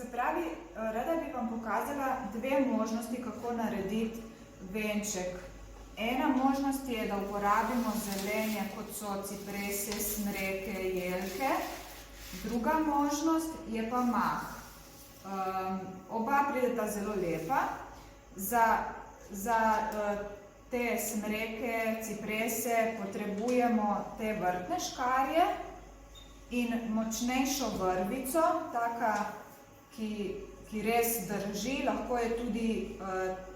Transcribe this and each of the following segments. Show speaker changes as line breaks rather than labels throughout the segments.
Se pravi, rada bi vam pokazala dve možnosti, kako narediti venček. Ena možnost je, da uporabimo zelenje, kot so ciprese, smreke, jelke. Druga možnost je pa mah. Oba prideta zelo lepa. Za te smreke, ciprese potrebujemo te vrtne škarje in močnejšo vrvico, taka, ki res drži, lahko je tudi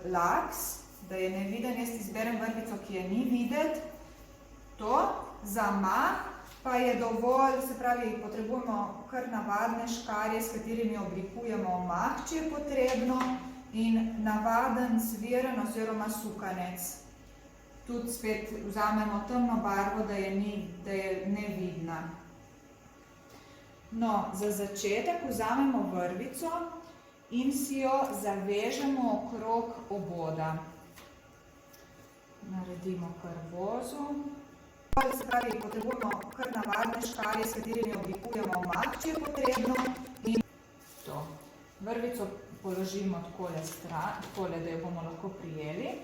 laks, da je neviden, jaz izberem vrvico, ki je ni videti. To, za mah pa je dovolj, se pravi, potrebujemo kar navadne škarje, s katerimi oblikujemo mah, če je potrebno, in navaden sviren oziroma sukanec. Tudi spet vzamemo temno barvo, da je nevidna. No, za začetek vzamemo vrvico in si jo zavežemo okrog oboda. Naredimo kar vozu. Se pravi, potrebujemo kar navadne škarje, s katerimi oblikujemo mah, če je potrebno. In to. Vrvico položimo takole, da jo bomo lahko prijeli.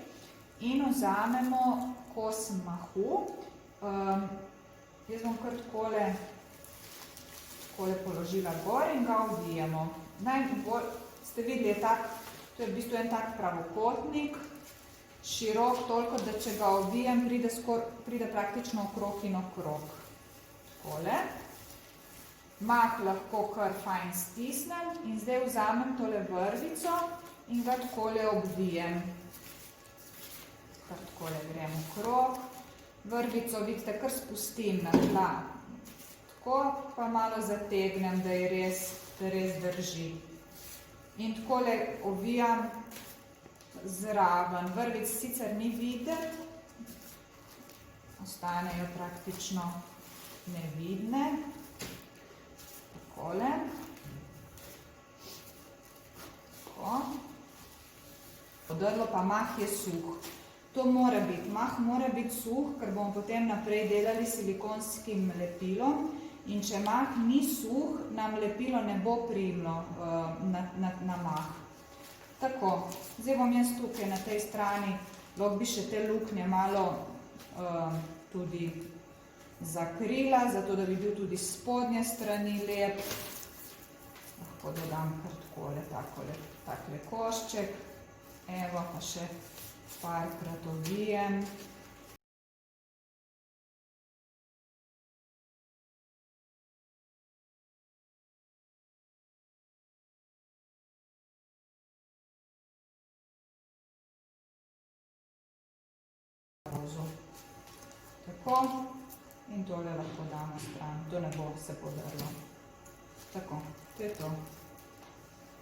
In vzamemo kos mahu. Jaz bom kar takole položila gor in ga ovijemo. Najbolj, ste videli, to je v bistvu en tak pravokotnik, širok toliko, da če ga ovijem, pride praktično okrog in okrog. Takole. Mah lahko kar fajn stisnem in zdaj vzamem tole vrvico in ga takole obvijem. Kar takole grem okrog. Vrvico, vidite, kar spustim na tla. Tako pa malo zategnem, da res drži. In takole ovijam zraven. Vrvic sicer ni videti, ostanejo praktično nevidne. Takole. Tako. Odrlo pa mah je suh. To mora biti. Mah mora biti suh, ker bomo potem naprej delali s silikonskim lepilom. In če mah ni suh, nam lepilo ne bo prijelo na mah. Tako, zdaj bom jaz tukaj na tej strani, lahko bi še te luknje malo tudi zakrila, zato da bi bil tudi spodnje strani lep. Lahko dodam kar takole košček. Evo, pa še parkrat ovijem. Tako, in tole lahko damo stran, to ne bo se podrlo. Tako, to je to.